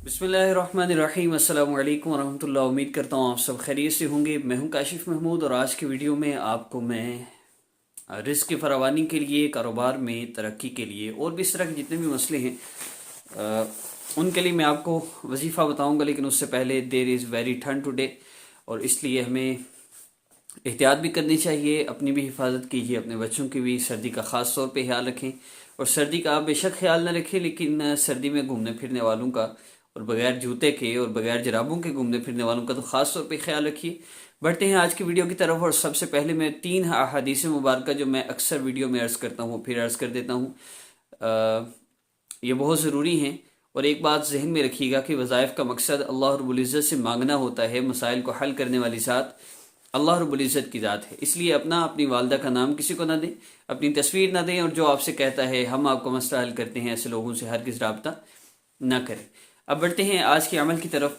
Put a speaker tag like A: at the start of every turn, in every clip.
A: बिस्मिल्लाहिर्रहमानिर्रहीम। अस्सलाम वालेकुम वरहमतुल्लाह। उम्मीद करता हूँ आप सब खैरियत से होंगे। मैं हूँ काशिफ महमूद और आज की वीडियो में आपको मैं रिस्क की फरावानी के लिए, कारोबार में तरक्की के लिए और भी इस तरह के जितने भी मसले हैं उनके लिए मैं आपको वजीफ़ा बताऊँगा। लेकिन उससे पहले देयर इज़ वेरी ठंड टुडे और इसलिए हमें एहतियात भी करनी चाहिए। अपनी भी हिफाजत कीजिए, अपने बच्चों की भी। सर्दी का ख़ास तौर पे ख्याल रखें और सर्दी का आप बेशक ख्याल न रखें, लेकिन सर्दी में घूमने फिरने वालों का और बगैर जूते के और बगैर जराबों के घूमने फिरने वालों का तो ख़ास तौर पे ख्याल रखिए। बढ़ते हैं आज की वीडियो की तरफ और सबसे पहले मैं 3 अहादीस मुबारक जो मैं अक्सर वीडियो में अर्ज़ करता हूँ फिर अर्ज़ कर देता हूँ। ये बहुत ज़रूरी हैं और एक बात जहन में रखिएगा कि वज़ाइफ का मकसद अल्लाह रब्बुल इज़्ज़त से मांगना होता है। मसाइल को हल करने वाली ज़ात अल्लाह रब्बुल इज़्ज़त की ज़ात है। इसलिए अपनी वालदा का नाम किसी को ना दें, अपनी तस्वीर ना दें और जो आपसे कहता है हम आपको मसला हल करते हैं, ऐसे लोगों से हरगिज़ रब्ता ना करें। अब बढ़ते हैं आज के अमल की तरफ।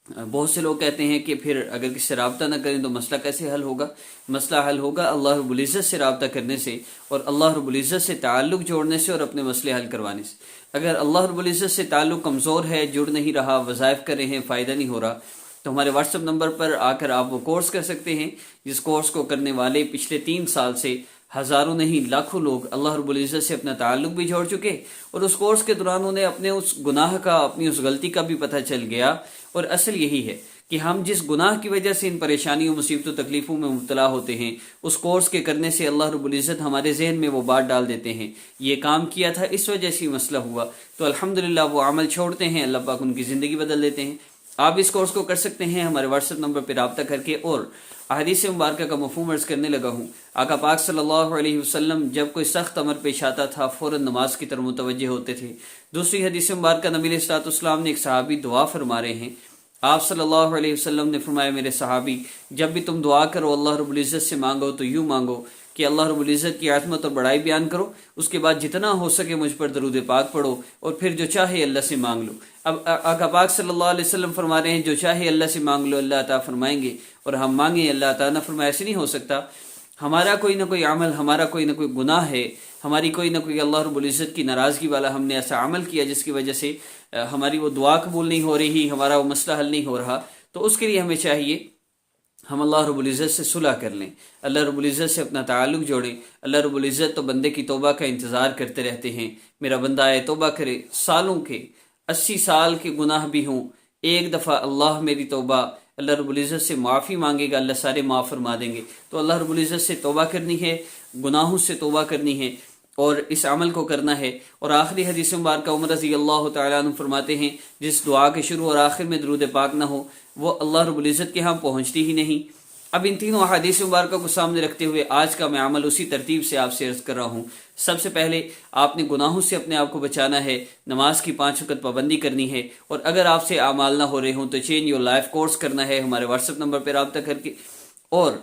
A: बहुत से लोग कहते हैं कि फिर अगर किसी से रब्ता ना करें तो मसला कैसे हल होगा। मसला हल होगा अल्लाह रब्बुल इज़्ज़त से रब्ता करने से और अल्लाह रब्बुल इज़्ज़त से ताल्लुक़ जोड़ने से और अपने मसले हल करवाने से। अगर अल्लाह रब्बुल इज़्ज़त से ताल्लुक़ कमज़ोर है, जुड़ नहीं रहा, वज़ाइफ कर रहे हैं, फ़ायदा नहीं हो रहा, तो हमारे व्हाट्सएप नंबर पर आकर आप वो कोर्स कर सकते हैं जिस कोर्स को करने वाले पिछले 3 साल से हज़ारों नहीं लाखों लोग अल्लाह रब्बुल इज़्ज़त से अपना ताल्लुक़ भी जोड़ चुके और उस कोर्स के दौरान उन्हें अपने उस गुनाह का, अपनी उस गलती का भी पता चल गया। और असल यही है कि हम जिस गुनाह की वजह से इन परेशानियों, मुसीबतों, तकलीफ़ों में मुब्तला होते हैं, उस कोर्स के करने से अल्लाह रब्बुल इज़्ज़त हमारे जहन में वो बात डाल देते हैं, ये काम किया था इस वजह से मसला हुआ, तो अल्हम्दुलिल्लाह वो अमल छोड़ते हैं, अल्लाह पाक उनकी ज़िंदगी बदल देते हैं। आप इस कोर्स को कर सकते हैं हमारे व्हाट्सएप नंबर पर रब्ता करके। और अहदीस मुबारक का मफ़हूम अर्ज़ करने लगा हूँ। आका पाक सल्लल्लाहु अलैहि वसल्लम जब कोई सख्त अमर पेश आता था फ़ौरन नमाज की तरफ मुतवज्जे होते थे। दूसरी हदीस मुबारक नबी अलैहिस्सलाम ने एक सहाबी दुआ फरमा रहे हैं। आप सल्लल्लाहु अलैहि वसल्लम ने फरमाया, मेरे सहाबी जब भी तुम दुआ करो अल्लाह रब्बुल इज़्ज़त से मांगो तो यूँ मांगो कि अल्लाह रब्बुल इज़्ज़त की अज़मत और बड़ाई बयान करो, उसके बाद जितना हो सके मुझ पर दरूद पाक पढ़ो और फिर जो चाहे अल्लाह से मांग लो। अब आका पाक सल्लल्लाहु अलैहि वसल्लम फरमा रहे हैं जो चाहे अल्लाह से मांग लो, अल्लाह ताला फरमाएंगे, और हम मांगे अल्लाह ताला ना फरमाए। ऐसे नहीं हो सकता। हमारा कोई ना कोई अमल, हमारा कोई ना कोई गुनाह है, हमारी कोई ना कोई अल्लाह रब्बुल इज़्ज़त की नाराज़गी वाला हमने ऐसा अमल किया जिसकी वजह से हमारी वो दुआ कबूल नहीं हो रही, हमारा वो मसला हल नहीं हो रहा। तो उसके लिए हमें चाहिए हम अल्लाह रब्बुल इज़्ज़त से सुलह कर लें, अल्लाह रब्बुल इज़्ज़त से अपना ताल्लुक़ जोड़ें। अल्लाह रब्बुल इज़्ज़त तो बंदे की तौबा का इंतज़ार करते रहते हैं। मेरा बंदा आए तौबा करे, सालों के 80 साल के गुनाह भी हों, एक दफ़ा अल्लाह मेरी तौबा, अल्लाह रब्बुल इज़्ज़त से माफ़ी मांगेगा, अल्लाह सारे माफ़ फरमा देंगे। तो अल्लाह रब्बुल इज़्ज़त से तौबा करनी है, गुनाहों से तौबा करनी है और इस अमल को करना है। और आखिरी हदीस मुबारक उमर रज़ी अल्लाह तआला अन्हु फरमाते हैं, जिस दुआ के शुरू और आखिर में दरूद पाक ना हो वो अल्लाह रब्बुल इज़्ज़त के यहाँ पहुँचती ही नहीं। अब इन तीनों हदीस मुबारक को सामने रखते हुए आज का मैं अमल उसी तरतीब से आपसे अर्ज़ कर रहा हूँ। सबसे पहले आपने गुनाहों से अपने आप को बचाना है, नमाज की 5 वक़्त पाबंदी करनी है और अगर आपसे आमाल ना हो रहे हों तो चेंज योर लाइफ कोर्स करना है हमारे व्हाट्सएप नंबर पर रब्ता करके। और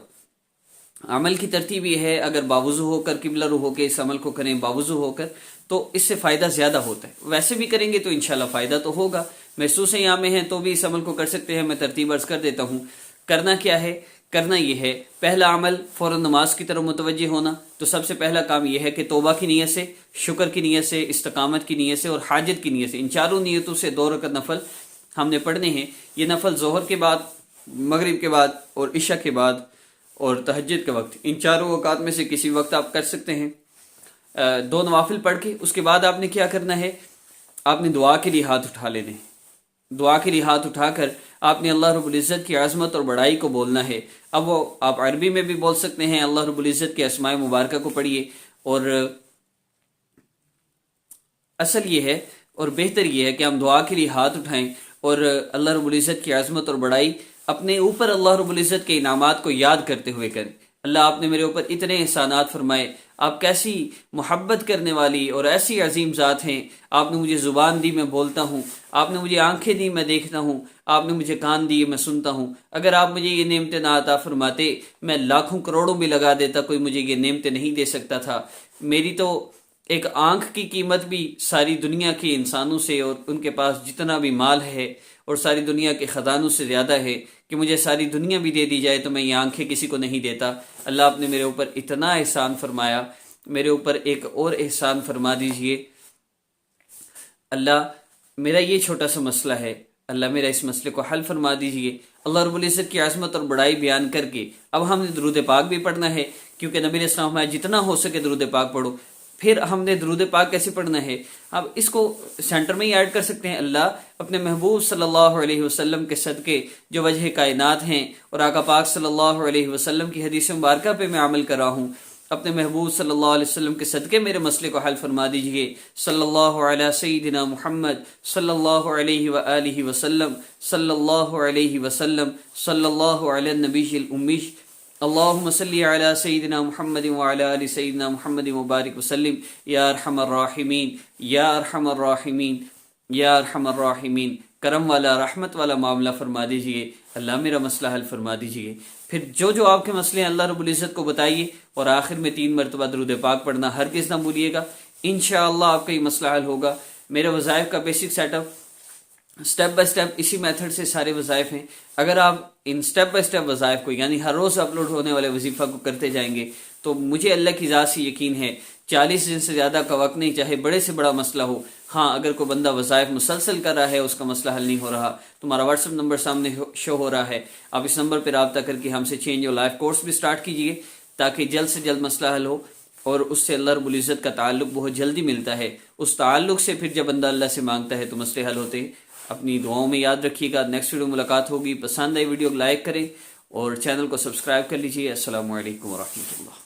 A: अमल की तरतीब ये है, अगर बावुज़ू होकर, किबला रुख होकर इस अमल को करें बावुज़ू होकर, तो इससे फ़ायदा ज़्यादा होता है। वैसे भी करेंगे तो इंशाल्लाह फ़ायदा तो होगा। महसूस यहाँ में हैं तो भी इस अमल को कर सकते हैं। मैं तरतीब अर्ज़ कर देता हूँ। करना क्या है? करना ये है, पहला अमल फ़ौरन नमाज की तरफ मुतवज्जे होना। तो सबसे पहला काम यह है कि तौबा की नीयत से, शुक्र की नीयत से, इस्तकामत की नीयत से और हाजत की नीयत से, इन चारों नीयतों से 2 रकअत नफल हमने पढ़ने हैं। ये नफल ज़ोहर के बाद, मगरिब के बाद और इशा के बाद और तहज्जुद के वक्त, इन चारों औकात में से किसी वक्त आप कर सकते हैं। 2 नवाफिल पढ़ के उसके बाद आपने क्या करना है, आपने दुआ के लिए हाथ उठा लेने हैं। दुआ के लिए हाथ उठाकर आपने अल्लाह रब्बुल इज़्ज़त की अज़मत और बड़ाई को बोलना है। अब वो आप अरबी में भी बोल सकते हैं, अल्लाह रब्बुल इज़्ज़त के अस्माए मुबारका को पढ़िए। और असल ये है और बेहतर ये है कि हम दुआ के लिए हाथ उठाएं और अल्लाह रब्बुल इज़्ज़त की अज़मत और बड़ाई अपने ऊपर अल्लाह रब्बुल इज़्ज़त के इनामात को याद करते हुए करें। अल्लाह आपने मेरे ऊपर इतने एहसानात फरमाए, आप कैसी मोहब्बत करने वाली और ऐसी अजीम ज़ात हैं। आपने मुझे ज़ुबान दी, मैं बोलता हूँ, आपने मुझे आंखें दी, मैं देखता हूँ, आपने मुझे कान दिए, मैं सुनता हूँ। अगर आप मुझे ये नेमतें ना अता फरमाते, मैं लाखों करोड़ों भी लगा देता, कोई मुझे ये नेमतें नहीं दे सकता था। मेरी तो एक आंख की कीमत भी सारी दुनिया के इंसानों से और उनके पास जितना भी माल है और सारी दुनिया के ख़जानों से ज़्यादा है कि मुझे सारी दुनिया भी दे दी जाए तो मैं ये आंखें किसी को नहीं देता। अल्लाह आपने मेरे ऊपर इतना एहसान फरमाया, मेरे ऊपर एक और एहसान फरमा दीजिए। अल्लाह میرا یہ چھوٹا سا مسئلہ ہے، اللہ میرا اس مسئلے کو حل فرما دیجئے۔ اللہ رب العزت کی عظمت اور بڑائی بیان کر کے اب ہم نے درود پاک بھی پڑھنا ہے، کیونکہ نبی علیہ السلام میں جتنا ہو سکے درود پاک پڑھو۔ پھر ہم نے درود پاک کیسے پڑھنا ہے؟ اب اس کو سینٹر میں ہی ایڈ کر سکتے ہیں۔ اللہ اپنے محبوب صلی اللہ علیہ وسلم کے صدقے جو وجہ کائنات ہیں اور آقا پاک صلی اللہ علیہ وسلم کی حدیث مبارکہ پہ میں عمل کر رہا ہوں، اپنے محبوب صلی اللہ علیہ وسلم کے صدقے میرے مسئلے کو حل فرما دیجئے۔ صلی اللہ علیہ سیدنا محمد صلی اللہ علیہ وآلہ وسلم صلی اللہ علیہ وسلم صلی اللہ علی النبی الامی اللہم صلی علی سیدنا محمد وعلی آل سیدنا محمد مبارک وسلم یا ارحم الراحمین یا ارحم الراحمین یا ارحم الراحمین۔ کرم والا رحمت والا معاملہ فرما دیجئے، اللہ میرا مسئلہ حل فرما دیجئے۔ پھر جو آپ کے مسئلے ہیں اللہ رب العزت کو بتائیے، اور آخر میں 3 مرتبہ درود پاک پڑھنا ہرگز نہ بھولیے گا، انشاءاللہ آپ کا یہ مسئلہ حل ہوگا۔ میرے وظائف کا basic set up step by step اسی میتھڈ سے سارے وظائف ہیں۔ اگر آپ ان سٹیپ بائی سٹیپ وظائف کو، یعنی ہر روز اپلوڈ ہونے والے وظیفہ کو کرتے جائیں گے، تو مجھے اللہ کی ذات سے یقین ہے 40 دن سے زیادہ کا وقت نہیں، چاہے بڑے سے بڑا مسئلہ ہو۔ ہاں، اگر کوئی بندہ وظائف مسلسل کر رہا ہے، اس کا مسئلہ حل نہیں ہو رہا، تو ہمارا واٹس ایپ نمبر سامنے شو ہو رہا ہے، آپ اس نمبر پہ رابطہ کر کے ہم سے چینج یور لائف کورس بھی سٹارٹ کیجیے، تاکہ جلد سے جلد مسئلہ حل ہو، اور اس سے اللہ رب العزت کا تعلق بہت جلدی ملتا ہے۔ اس تعلق سے پھر جب بندہ اللہ سے مانگتا ہے تو مسئلے حل ہوتے ہیں۔ اپنی دعاؤں میں یاد رکھیے گا۔ نیکسٹ ویڈیو ملاقات ہوگی۔ پسند آئی ویڈیو کو لائک کریں اور چینل کو سبسکرائب کر لیجیے۔ السلام علیکم ورحمۃ اللہ۔